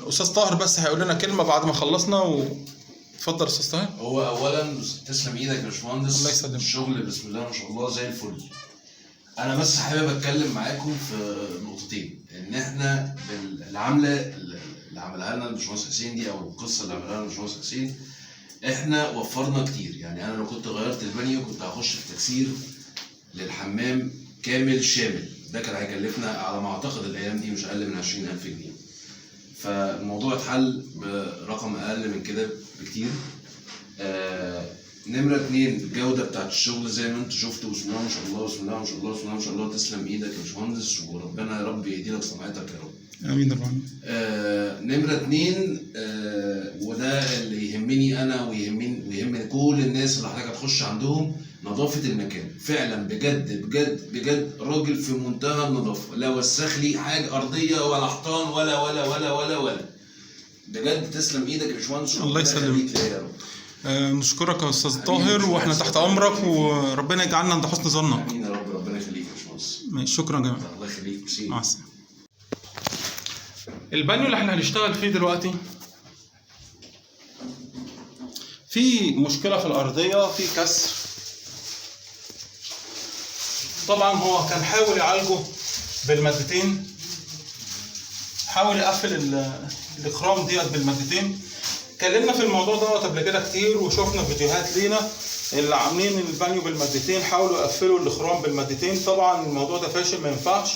استاذ طاهر بس هيقول لنا كلمه بعد ما خلصنا. اتفضل استاذ طاهر. هو اولا تسلم ايدك يا باشمهندس. الله يسلمك. الشغل بسم الله ما شاء الله زي الفل. انا بس حابب اتكلم معاكم في نقطتين، ان احنا العمله اللي عملها لنا الباشمهندس حسين دي، او القصه اللي عملها لنا الباشمهندس حسين، احنا وفرنا كتير. يعني انا لو كنت غيرت البانيو كنت هخش في تكسير للحمام كامل شامل، ده كان هيكلفنا على ما اعتقد الايام دي مش اقل من 20,000 جنيه. فالموضوع اتحل برقم اقل من كده بكتير. نمرة 2 الجودة بتاعت الشغل زي ما انتوا شفتوا، بسم الله ما شاء الله بسم الله ما شاء الله بسم الله ما شاء الله. تسلم ايدك يا باشمهندس، وربنا يا رب يهدي لك صنعتك يا رب. امين يا رب. نمرة 2 وده اللي يهمني انا ويهم كل الناس اللي حضرتك هتخش عندهم، نظافة المكان. فعلا بجد بجد بجد راجل في منتهى النظافة، لا وسخ لي حاجة أرضية ولا حيطان ولا ولا ولا ولا ولا. بجد تسلم ايدك يا باشمهندس. الله يسلمك يا رب. نشكرك يا استاذ طاهر، واحنا تحت امرك، وربنا يجعلنا عند حسن ظنك. امين يا رب. ربنا يخليك يا باشمهندس. شكرا جميعا. الله يخليك. مع السلامه. البانيو اللي احنا هنشتغل فيه دلوقتي في مشكله في الارضيه، في كسر. طبعا هو كان حاول يعالجه بالمادتين، حاول يقفل الاخرام ديت بالمادتين. اتكلمنا في الموضوع دوت قبل كده كتير، وشفنا فيديوهات لينا اللي عاملين البانيو بالمادتين حاولوا يقفلوا الاخرام بالمادتين. طبعا الموضوع ده فاشل، ما ينفعش.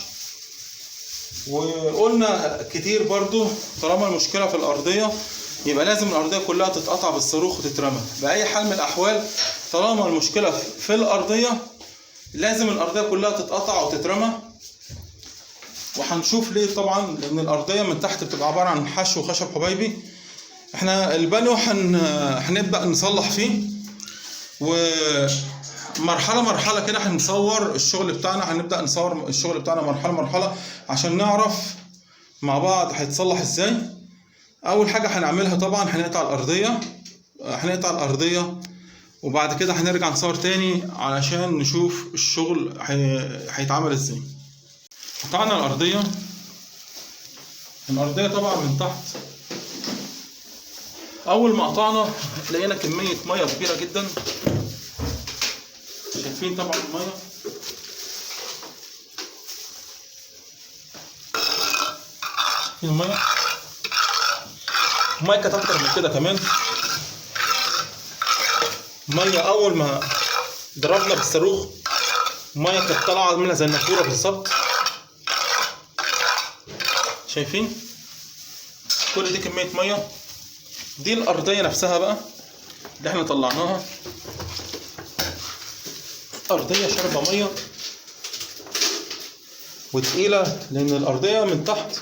وقلنا كتير برضو طالما المشكله في الارضيه يبقى لازم الارضيه كلها تتقطع بالصاروخ وتترمى باي حال من الاحوال. طالما المشكله في الارضيه لازم الارضيه كلها تتقطع وتترمى. وهنشوف ليه. طبعا لان الارضيه من تحت بتبقى عباره عن حشو خشب حبيبي. احنا البانيو هنبدا نصلح فيه، ومرحله مرحله كده هنصور الشغل بتاعنا. هنبدا نصور الشغل بتاعنا مرحله مرحله عشان نعرف مع بعض هيتصلح ازاي. اول حاجه هنعملها طبعا هنقطع الارضيه، وبعد كده هنرجع نصور تاني علشان نشوف الشغل هيتعمل ازاي. قطعنا الارضيه طبعا من تحت. اول ما قطعنا لقينا كميه ميه كبيره جدا. شايفين طبعا الميه. الميه كانت اكتر من كده كمان. الميه اول ما ضربنا بالصاروخ الميه كانت طالعه منها زي النافوره بالظبط. شايفين كل دي كميه ميه. دي الارضيه نفسها بقى اللي احنا طلعناها، ارضيه شاربه ميه وتقيله، لان الارضيه من تحت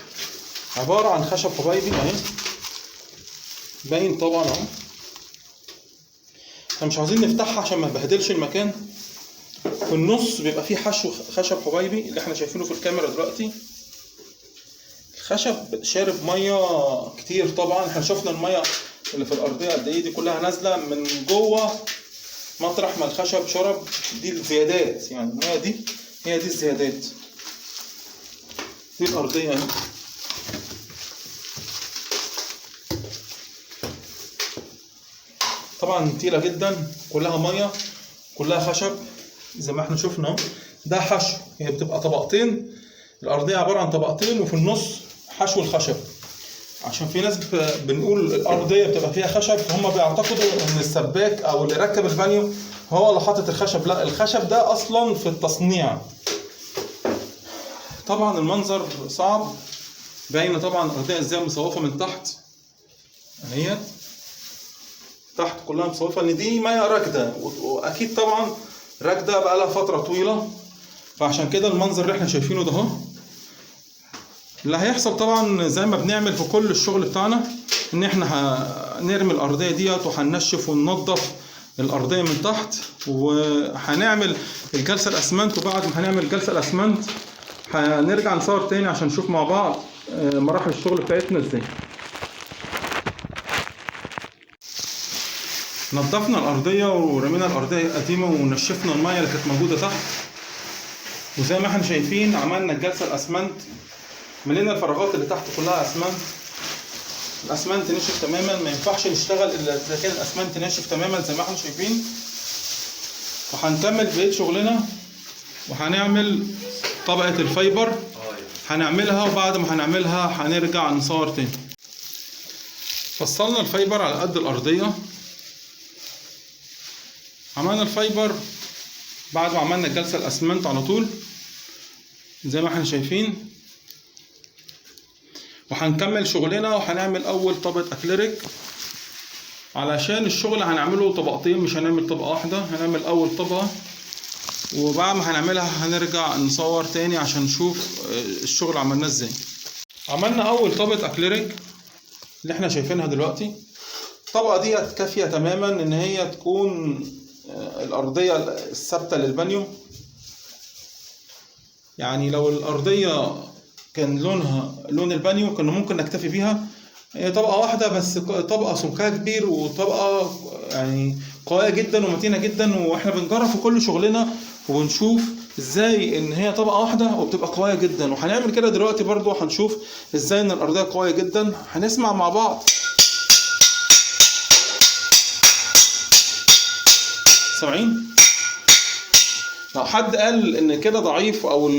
عباره عن خشب حبايبي اهي، باين طبعا اهو. احنا مش عاوزين نفتحها عشان ما نبهدلش المكان. في النص بيبقى فيه حشو خشب حبايبي اللي احنا شايفينه في الكاميرا دلوقتي. الخشب شارب ميه كتير. طبعا احنا شفنا الميه اللي في الارضيه قد ايه، دي كلها نازله من جوه مطرح ما الخشب شرب. دي الزيادات، يعني الميه دي هي دي الزيادات. دي الارضيه اهي. طبعا تقيله جدا، كلها ميه كلها خشب زي ما احنا شفنا. ده حشو، هي بتبقى طبقتين. الارضيه عباره عن طبقتين وفي النص حشو الخشب. عشان في ناس بنقول الارضيه بتبقى فيها خشب، هم بيعتقدوا ان السباك او اللي ركب البانيو هو اللي حاطط الخشب. لا، الخشب ده اصلا في التصنيع. طبعا المنظر صعب. باينه طبعا الارضيه ازاي مصوفه من تحت اهي. تحت كلها مصوفه ان دي ميه راكده، واكيد طبعا راكده بقى لها فتره طويله. فعشان كده المنظر اللي احنا شايفينه ده اهو. اللي هيحصل طبعا زي ما بنعمل في كل الشغل بتاعنا ان احنا هنرمي الارضيه ديت وهننشف وننظف الارضيه من تحت، وهنعمل الجلسه الاسمنت. وبعد ما هنعمل الجلسه الاسمنت هنرجع نصور تاني عشان نشوف مع بعض مراحل الشغل بتاعتنا ازاي. نظفنا الارضيه ورمينا الارضيه القديمه ونشفنا الميه اللي كانت موجوده تحت، وزي ما احنا شايفين عملنا الجلسه الاسمنت. ملينا الفراغات اللي تحت كلها اسمنت. الاسمنت نشف تماما، ما ينفعش نشتغل الا اذا كان الاسمنت ناشف تماما زي ما احنا شايفين. وهنكمل بقيه شغلنا وهنعمل طبقه الفايبر، هنعملها وبعد ما هنعملها هنرجع نصور تاني. فصلنا الفايبر على قد الارضيه، عملنا الفايبر بعد ما عملنا الجلسه الاسمنت على طول زي ما احنا شايفين. وهنكمل شغلنا وهنعمل اول طبقه اكليريك، علشان الشغل هنعمله طبقتين مش هنعمل طبقه واحده، هنعمل اول طبقه وبعد ما هنعملها هنرجع نصور تاني عشان نشوف الشغل عملناه ازاي. عملنا اول طبقه اكليريك اللي احنا شايفينها دلوقتي. الطبقه دي كافيه تماما ان هي تكون الارضيه الثابته للبانيو. يعني لو الارضيه كان لونها لون البانيو كنا ممكن نكتفي بيها، هي طبقه واحده بس طبقه سمكها كبير وطبقه يعني قويه جدا ومتينه جدا، واحنا بنجرب في كل شغلنا وبنشوف ازاي ان هي طبقه واحده وبتبقى قويه جدا. وهنعمل كده دلوقتي برضو، هنشوف ازاي ان الارضيه قويه جدا. هنسمع مع بعض. سامعين؟ لو حد قال ان كده ضعيف او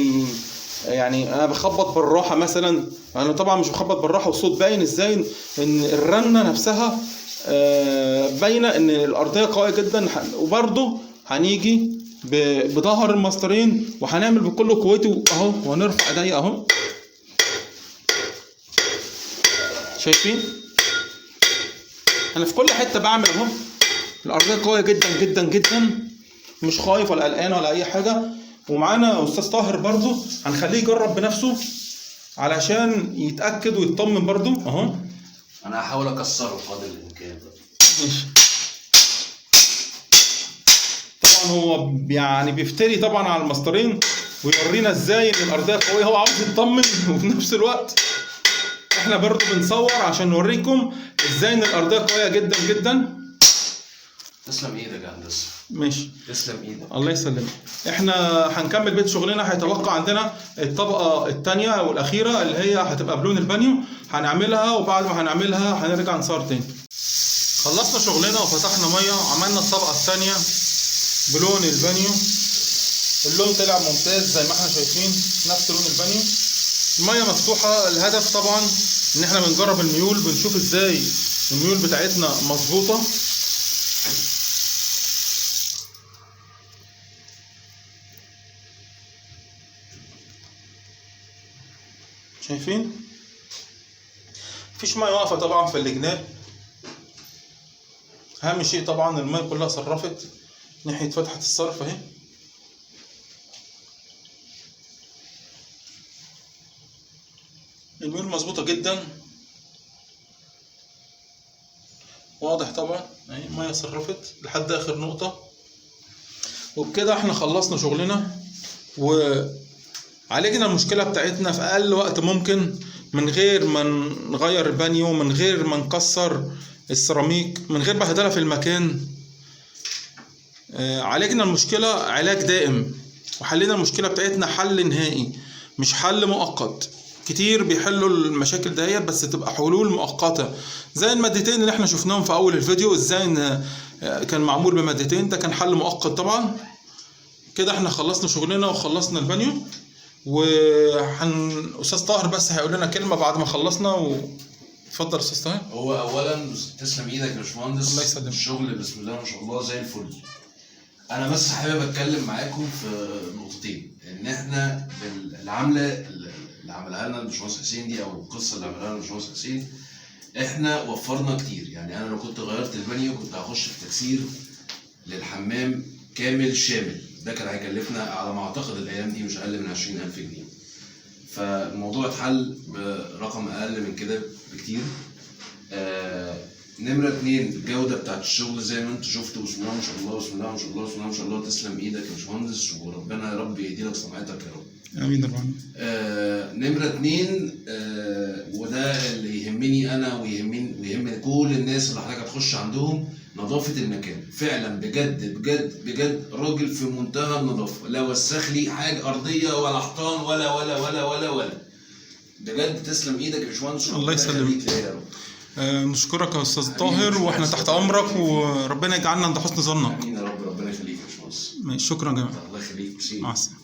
يعني انا بخبط بالراحه مثلا، انا طبعا مش بخبط بالراحه والصوت باين ازاي ان الرنه نفسها باينه ان الارضيه قويه جدا. وبرده هنيجي بظهر المسطرين وهنعمل بكل قوته اهو، وهنرفع ايديا اهو. شايفين؟ انا في كل حته بعمل اهو. الارضيه قويه جدا جدا جدا، مش خايف ولا قلقان ولا اي حاجه. ومعانا استاذ طاهر برضو هنخليه يجرب بنفسه علشان يتاكد ويطمن برضو اهو. انا هحاول اكسره قدر الامكان. ماشي. طبعا هو يعني بيفتري طبعا على المسطرين ويورينا ازاي ان الارضيه قويه، هو عاوز يطمن وفي نفس الوقت احنا برضو بنصور عشان نوريكم ازاي ان الارضيه قويه جدا جدا. تسلم ايدك يا هندسه. ماشي، تسلم ايدك. الله يسلمك. احنا هنكمل بيت شغلنا. هيتبقى عندنا الطبقه الثانيه والاخيره اللي هي هتبقى بلون البانيو، هنعملها وبعد ما هنعملها هنرجع نصور تاني. خلصنا شغلنا وفتحنا ميه، عملنا الطبقه الثانيه بلون البانيو. اللون طلع ممتاز زي ما احنا شايفين، نفس لون البانيو. الميه مفتوحه. الهدف طبعا ان احنا بنجرب الميول، بنشوف ازاي الميول بتاعتنا مظبوطه. شايفين؟ مفيش ميه واقفه طبعا في الجناب. اهم شيء طبعا الميه كلها صرفت ناحيه فتحه الصرف اهي. الميول مظبوطه جدا، واضح طبعا اهي الميه صرفت لحد اخر نقطه. وبكده احنا خلصنا شغلنا وعالجنا المشكله بتاعتنا في اقل وقت ممكن، من غير ما نغير البانيو، من غير ما نكسر السيراميك، من غير بهدله في المكان. عالجنا المشكله علاج دائم، وحلينا المشكله بتاعتنا حل نهائي مش حل مؤقت. كتير بيحلوا المشاكل دهيت بس تبقى حلول مؤقته، زي المادتين اللي احنا شفناهم في اول الفيديو، ازاي ان كان معمول بمادتين، ده كان حل مؤقت طبعا. كده احنا خلصنا شغلنا وخلصنا البانيو. استاذ طاهر بس هيقول لنا كلمه بعد ما خلصنا. اتفضل استاذ طاهر. هو اولا تسلم ايدك يا باشمهندس. الله يسلمك. الشغل بسم الله ما شاء الله زي الفل. انا بس حابب اتكلم معاكم في نقطتين، ان احنا بالعمله اللي عملها لنا الباشمهندس حسين دي، او القصه اللي عملها لنا الباشمهندس حسين، احنا وفرنا كتير. يعني انا لو كنت غيرت البانيو كنت هخش في تكسير للحمام كامل شامل، ده كان هيكلفنا على ما اعتقد الايام دي مش اقل من 20,000 جنيه. فالموضوع اتحل برقم اقل من كده بكتير. نمرة 2، الجودة بتاعت الشغل زي ما انتوا شفتوا، بسم الله ما شاء الله بسم الله ما شاء الله بسم الله ما شاء الله. تسلم ايدك يا باشمهندس، وربنا يا رب يهديلك صنعتك يا رب. امين طبعا. نمرة 2، وده اللي يهمني انا ويهم كل الناس اللي حضرتك هتخش عندهم، نظافة المكان. فعلا بجد بجد بجد راجل في منتهى النظافة، لا وسخ لي حاجة أرضية ولا حيطان ولا ولا ولا ولا ولا. بجد تسلم ايدك يا باشمهندس. الله يسلمك. نشكرك يا استاذ حبيبي طاهر، مش واحنا عايز تحت شكراً. امرك، وربنا يجعلنا عند حسن ظنك. امين يا رب، ربنا يخليك يا باشمهندس. ماشي، شكرا يا جماعه، الله يخليك، ميرسي. مع السلامه.